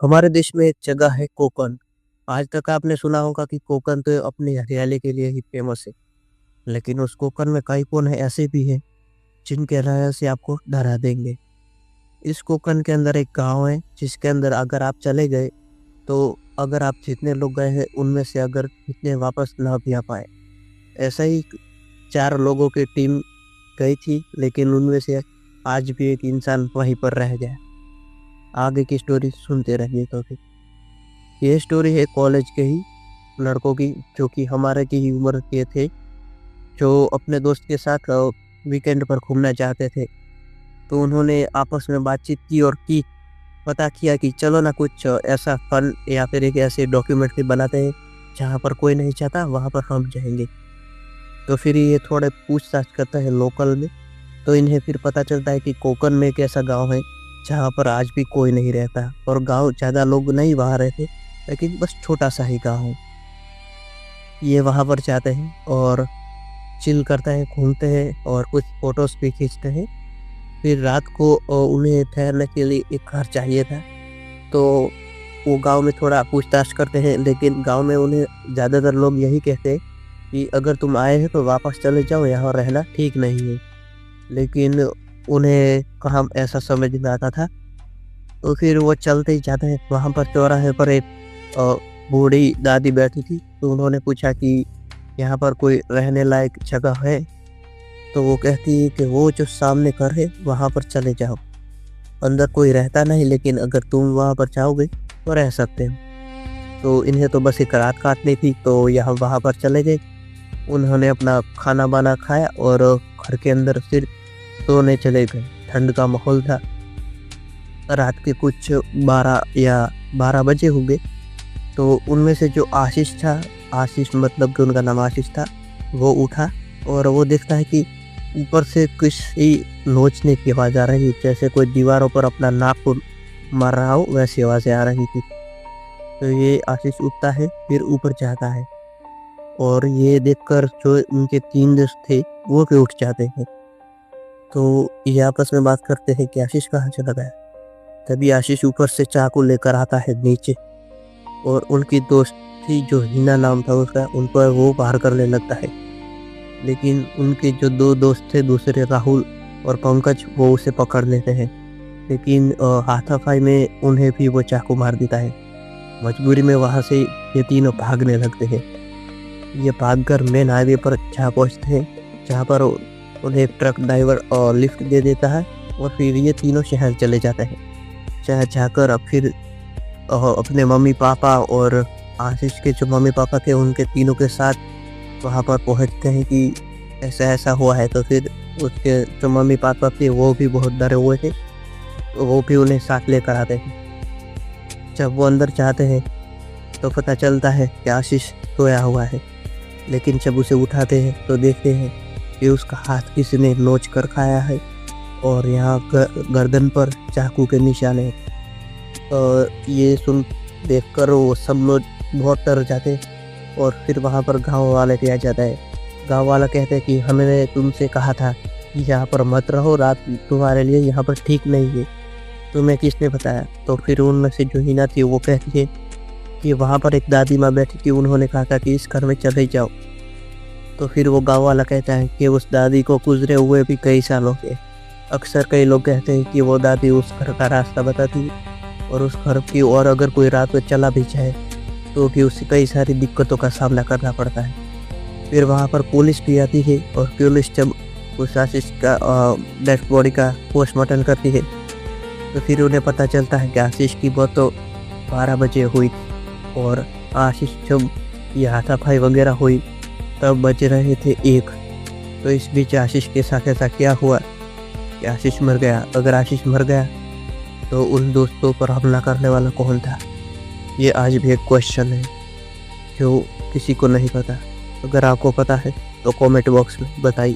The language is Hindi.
हमारे देश में एक जगह है कोकण। आज तक आपने सुना होगा कि कोकण तो अपनी हरियाली के लिए ही फेमस है। लेकिन उस कोकण में कई कोन है ऐसे भी हैं जिनके रहस्य आपको डरा देंगे। इस कोकण के अंदर एक गाँव है जिसके अंदर अगर आप चले गए तो अगर आप जितने लोग गए हैं उनमें से अगर इतने वापस ना भी आ पाए। ऐसा ही 4 लोगों की टीम गई थी लेकिन उनमें से आज भी एक इंसान वहीं पर रह गया। आगे की स्टोरी सुनते रहिए तो फिर। ये स्टोरी है कॉलेज के ही लड़कों की जो कि हमारे की ही उम्र के थे, जो अपने दोस्त के साथ वीकेंड पर घूमना चाहते थे। तो उन्होंने आपस में बातचीत की और पता किया कि चलो ना कुछ ऐसा फन या फिर एक ऐसे डॉक्यूमेंट्री बनाते हैं जहाँ पर कोई नहीं चाहता वहाँ पर हम जाएंगे। तो फिर ये थोड़े पूछताछ करता है लोकल में। तो इन्हें फिर पता चलता है कि कोकण में एक ऐसा गांव है जहाँ पर आज भी कोई नहीं रहता और गांव ज़्यादा लोग नहीं वहाँ रहते, लेकिन बस छोटा सा ही गांव है। ये वहाँ पर जाते हैं और चिल करते हैं, घूमते हैं और कुछ फ़ोटोज़ भी खींचते हैं। फिर रात को उन्हें ठहरने के लिए एक घर चाहिए था। तो वो गांव में थोड़ा पूछताछ करते हैं, लेकिन गांव में उन्हें ज़्यादातर लोग यही कहते हैं कि अगर तुम आए हो तो वापस चले जाओ, यहाँ रहना ठीक नहीं है। लेकिन उन्हें कहाँ ऐसा समझ में आता था। तो फिर वो चलते ही जाते हैं। वहाँ पर चौराहे पर एक अ, बूढ़ी दादी बैठी थी। तो उन्होंने पूछा कि यहाँ पर कोई रहने लायक जगह है? तो वो कहती है कि वो जो सामने घर है वहाँ पर चले जाओ। अंदर कोई रहता नहीं, लेकिन अगर तुम वहाँ पर जाओगे तो रह सकते हो। तो इन्हें तो बस एक रात काटनी थी, तो यहाँ वहाँ पर चले गए। उन्होंने अपना खाना-वाना खाया और घर के अंदर फिर सोने चले गए। ठंड का माहौल था। रात के कुछ 12 या 12 बजे होंगे। तो उनमें से जो आशीष था, आशीष मतलब कि उनका नाम आशीष था, वो उठा और वो देखता है कि ऊपर से किसी नोचने की आवाज़ आ रही है, जैसे कोई दीवारों पर अपना नाखून मार रहा हो, वैसी आवाज़ें आ रही थी। तो ये आशीष उठता है, फिर ऊपर जाता है और ये देखकर जो उनके 3 दोस्त थे, वो भी उठ जाते हैं। तो ये आपस में बात करते हैं कि आशीष कहाँ चला गया। तभी आशीष ऊपर से चाकू लेकर आता है नीचे और उनकी दोस्त थी जो हिना नाम था उसका, उन पर वो वार करने लगता है। लेकिन उनके जो 2 दोस्त थे, दूसरे राहुल और पंकज, वो उसे पकड़ लेते हैं। लेकिन हाथापाई में उन्हें भी वो चाकू मार देता है। मजबूरी में वहाँ से ये तीनों भागने लगते हैं। ये भागकर मेन हाईवे पर जा पहुँचते हैं, जहाँ पर उन्हें एक ट्रक ड्राइवर लिफ्ट दे देता है और फिर ये तीनों शहर चले जाते हैं। शहर जाकर अब फिर अपने मम्मी-पापा और आशीष के जो मम्मी-पापा थे उनके तीनों के साथ वहाँ पर पहुँचते हैं कि ऐसा-ऐसा हुआ है। तो फिर उसके जो मम्मी-पापा थे वो भी बहुत डरे हुए थे, तो वो भी उन्हें साथ लेकर आते हैं। जब वो अंदर जाते हैं तो पता चलता है कि आशीष सोया हुआ है, लेकिन जब उसे उठाते हैं तो देखते हैं कि उसका हाथ किसी ने नोच कर खाया है और यहाँ गर्दन पर चाकू के निशान हैं। ये देखकर वो सब लोग बहुत डर जाते हैं और फिर वहाँ पर गाँव वाले भी आ जाता है। गाँव वाला कहते हैं कि हमने तुमसे कहा था कि यहाँ पर मत रहो, रात तुम्हारे लिए यहाँ पर ठीक नहीं है, तुम्हें किसने बताया? तो फिर उनमें से जो हिना थी वो कहती है कि वहाँ पर एक दादी माँ बैठी थी, उन्होंने कहा था कि इस घर में चले जाओ। तो फिर वो गाँव वाला कहता है कि उस दादी को गुजरे हुए भी कई साल हो गए। अक्सर कई लोग कहते हैं कि वो दादी उस घर का रास्ता बताती है और उस घर की और अगर कोई रात में चला भी जाए तो भी उसे कई सारी दिक्कतों का सामना करना पड़ता है। फिर वहाँ पर पुलिस भी आती है और पुलिस जब उस आशीष का डेड बॉडी का पोस्टमार्टम करती है तो फिर उन्हें पता चलता है कि आशीष की मौत तो 12 बजे हुई और आशीष जब ये हाथापाई वगैरह हुई तब बज रहे थे 1। तो इस बीच आशीष के साथ ऐसा क्या हुआ कि आशीष मर गया? अगर आशीष मर गया तो उन दोस्तों पर हमला करने वाला कौन था? ये आज भी एक क्वेश्चन है जो किसी को नहीं पता। अगर आपको पता है तो कमेंट बॉक्स में बताइए।